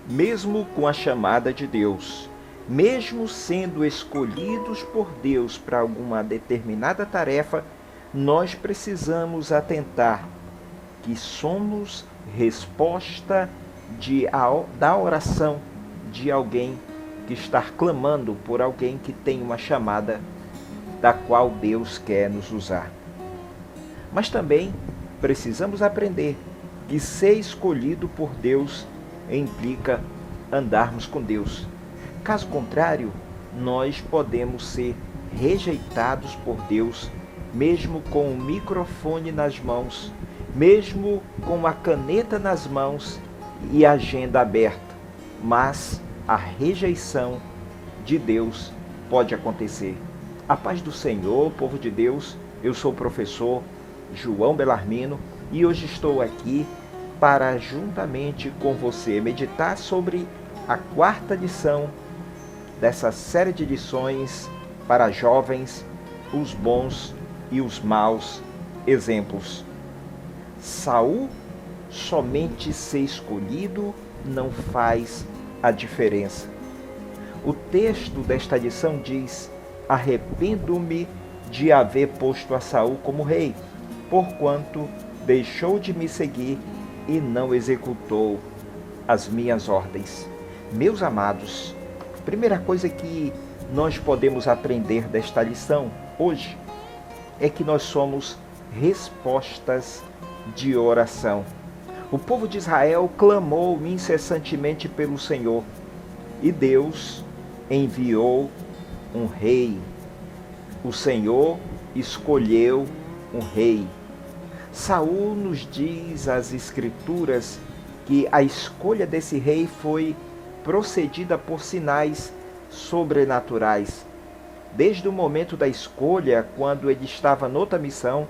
mesmo com a chamada de Deus, mesmo sendo escolhidos por Deus para alguma determinada tarefa, nós precisamos atentar que somos resposta da oração de alguém que está clamando por alguém que tem uma chamada da qual Deus quer nos usar. Mas também precisamos aprender que ser escolhido por Deus implica andarmos com Deus. Caso contrário, nós podemos ser rejeitados por Deus, mesmo com o microfone nas mãos, mesmo com a caneta nas mãos e a agenda aberta. Mas a rejeição de Deus pode acontecer. A paz do Senhor, povo de Deus, eu sou o professor João Belarmino e hoje estou aqui para, juntamente com você, meditar sobre a quarta lição dessa série de lições para jovens, os bons e os maus exemplos. Saul, somente ser escolhido não faz a diferença. O texto desta lição diz: arrependo-me de haver posto a Saul como rei, porquanto deixou de me seguir e não executou as minhas ordens. Meus amados, primeira coisa que nós podemos aprender desta lição hoje é que nós somos respostas de oração. O povo de Israel clamou incessantemente pelo Senhor e Deus enviou um rei. O Senhor escolheu um rei. Saul nos diz as Escrituras que a escolha desse rei foi procedida por sinais sobrenaturais. Desde o momento da escolha, quando ele estava noutra missão,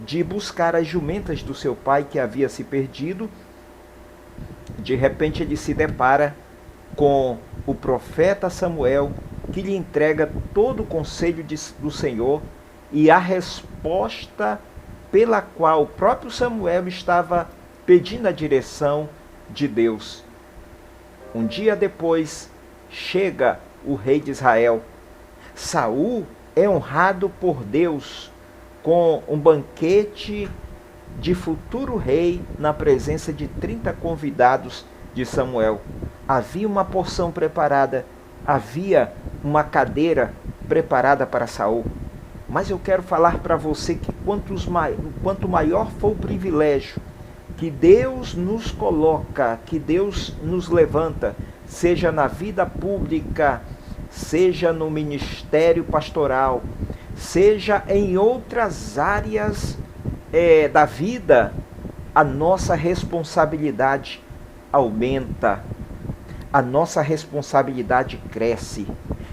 de buscar as jumentas do seu pai que havia se perdido, de repente ele se depara com o profeta Samuel, que lhe entrega todo o conselho do Senhor e a resposta pela qual o próprio Samuel estava pedindo a direção de Deus. Um dia depois, chega o rei de Israel. Saul é honrado por Deus com um banquete de futuro rei na presença de 30 convidados de Samuel. Havia uma porção preparada, havia uma cadeira preparada para Saul. Mas eu quero falar para você que quanto maior for o privilégio que Deus nos coloca, que Deus nos levanta, seja na vida pública, seja no ministério pastoral, seja em outras áreas da vida, a nossa responsabilidade aumenta, a nossa responsabilidade cresce.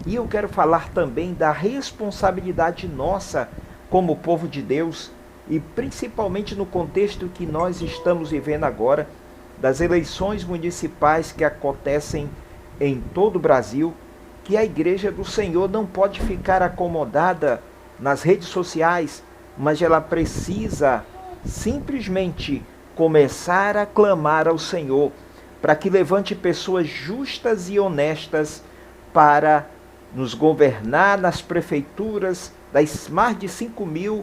E eu quero falar também da responsabilidade nossa como povo de Deus, e principalmente no contexto que nós estamos vivendo agora, das eleições municipais que acontecem em todo o Brasil, que a Igreja do Senhor não pode ficar acomodada nas redes sociais, mas ela precisa simplesmente começar a clamar ao Senhor, para que levante pessoas justas e honestas para nos governar nas prefeituras das mais de 5.000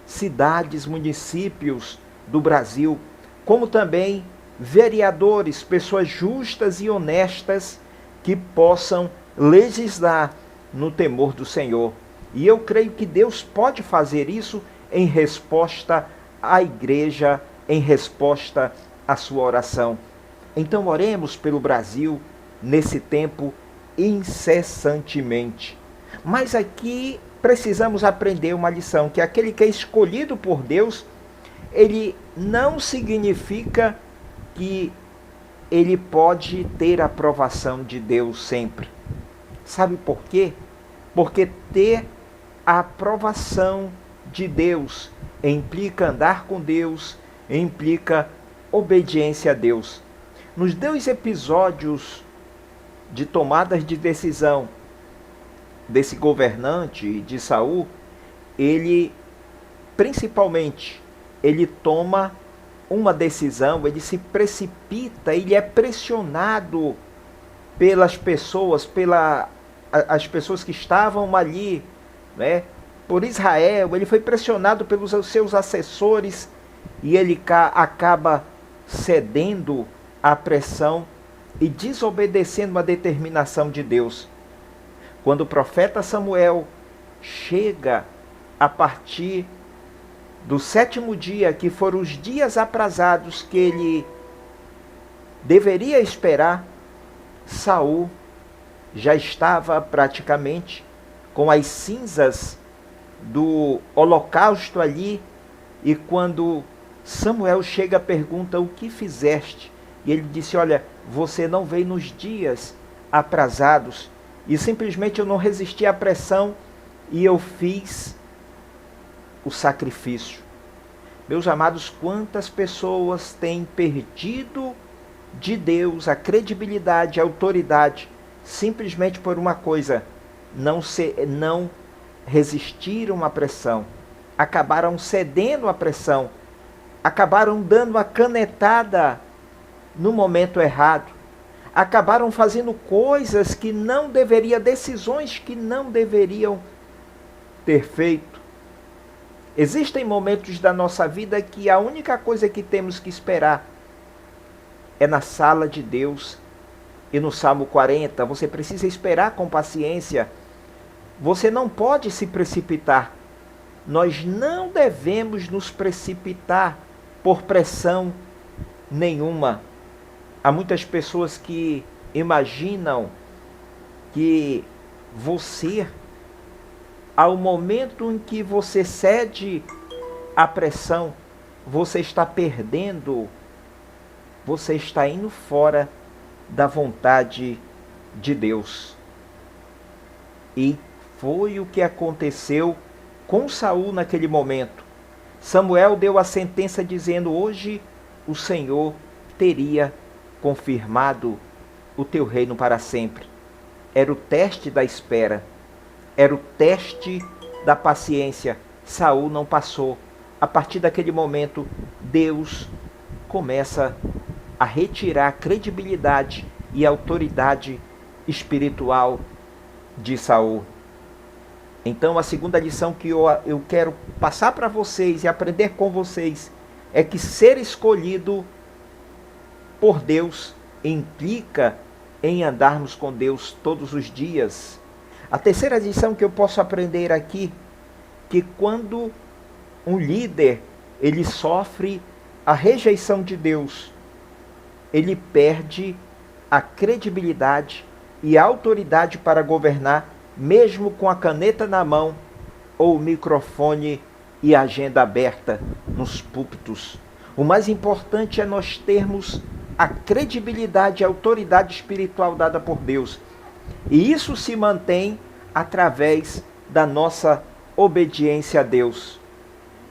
cidades, municípios do Brasil, como também vereadores, pessoas justas e honestas que possam legislar no temor do Senhor. E eu creio que Deus pode fazer isso em resposta à igreja, em resposta à sua oração. Então oremos pelo Brasil nesse tempo incessantemente. Mas aqui precisamos aprender uma lição, que aquele que é escolhido por Deus, ele não significa que ele pode ter a aprovação de Deus sempre. Sabe por quê? Porque ter a aprovação de Deus implica andar com Deus, implica obediência a Deus. Nos 2 episódios de tomadas de decisão desse governante de Saul, ele principalmente ele toma uma decisão, ele se precipita, ele é pressionado pelas pessoas, as pessoas que estavam ali, né? Por Israel, ele foi pressionado pelos seus assessores e ele acaba cedendo à pressão e desobedecendo a determinação de Deus. Quando o profeta Samuel chega a partir do 7º dia, que foram os dias aprazados que ele deveria esperar, Saul já estava praticamente com as cinzas do holocausto ali, e quando Samuel chega, pergunta: o que fizeste? E ele disse: olha, você não veio nos dias aprazados, e simplesmente eu não resisti à pressão e eu fiz o sacrifício. Meus amados, quantas pessoas têm perdido de Deus a credibilidade, a autoridade, simplesmente por uma coisa: não resistiram à pressão, acabaram cedendo à pressão, acabaram dando a canetada no momento errado, acabaram fazendo coisas que não deveriam, decisões que não deveriam ter feito. Existem momentos da nossa vida que a única coisa que temos que esperar é na sala de Deus. E no Salmo 40, você precisa esperar com paciência. Você não pode se precipitar. Nós não devemos nos precipitar por pressão nenhuma. Há muitas pessoas que imaginam que você, ao momento em que você cede à pressão, você está perdendo, você está indo fora da vontade de Deus. E foi o que aconteceu com Saul naquele momento. Samuel deu a sentença dizendo: hoje o Senhor teria confirmado o teu reino para sempre. Era o teste da espera, era o teste da paciência. Saul não passou. A partir daquele momento, Deus começa a retirar a credibilidade e a autoridade espiritual de Saul. Então, a segunda lição que eu quero passar para vocês e aprender com vocês é que ser escolhido por Deus implica em andarmos com Deus todos os dias. A terceira lição que eu posso aprender aqui, que quando um líder ele sofre a rejeição de Deus, ele perde a credibilidade e a autoridade para governar, mesmo com a caneta na mão ou o microfone e a agenda aberta nos púlpitos. O mais importante é nós termos a credibilidade e a autoridade espiritual dada por Deus. E isso se mantém através da nossa obediência a Deus.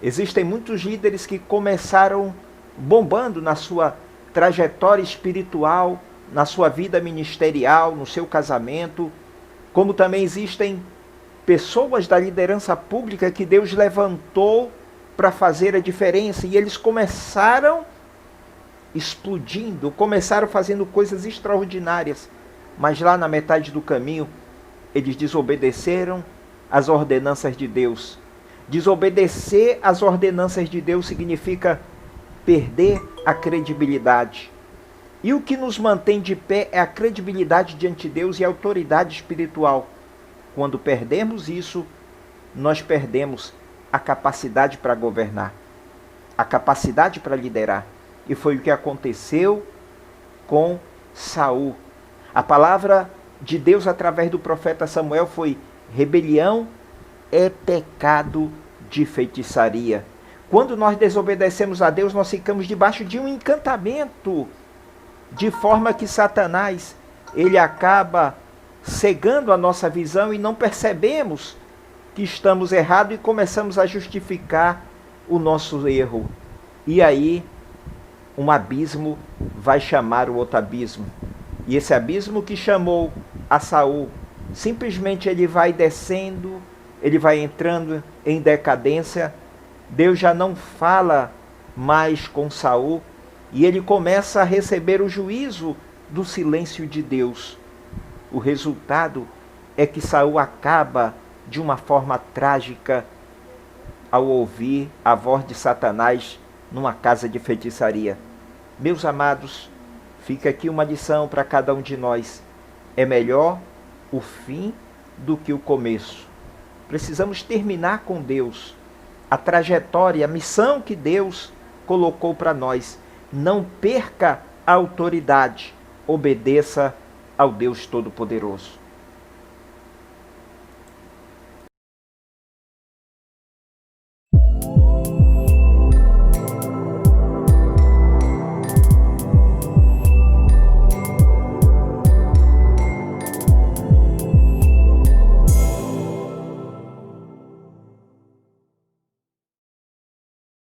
Existem muitos líderes que começaram bombando na sua trajetória espiritual, na sua vida ministerial, no seu casamento, como também existem pessoas da liderança pública que Deus levantou para fazer a diferença, e eles começaram explodindo, começaram fazendo coisas extraordinárias, mas lá na metade do caminho eles desobedeceram às ordenanças de Deus. Desobedecer às ordenanças de Deus significa perder a credibilidade. E o que nos mantém de pé é a credibilidade diante de Deus e a autoridade espiritual. Quando perdemos isso, nós perdemos a capacidade para governar, a capacidade para liderar. E foi o que aconteceu com Saul. A palavra de Deus através do profeta Samuel foi: rebelião é pecado de feitiçaria. Quando nós desobedecemos a Deus, nós ficamos debaixo de um encantamento, de forma que Satanás ele acaba cegando a nossa visão e não percebemos que estamos errados e começamos a justificar o nosso erro. E aí um abismo vai chamar o outro abismo. E esse abismo que chamou a Saul, simplesmente ele vai descendo, ele vai entrando em decadência. Deus já não fala mais com Saul, e ele começa a receber o juízo do silêncio de Deus. O resultado é que Saul acaba de uma forma trágica ao ouvir a voz de Satanás numa casa de feitiçaria. Meus amados, fica aqui uma lição para cada um de nós. É melhor o fim do que o começo. Precisamos terminar com Deus a trajetória, a missão que Deus colocou para nós. Não perca a autoridade. Obedeça ao Deus Todo-Poderoso.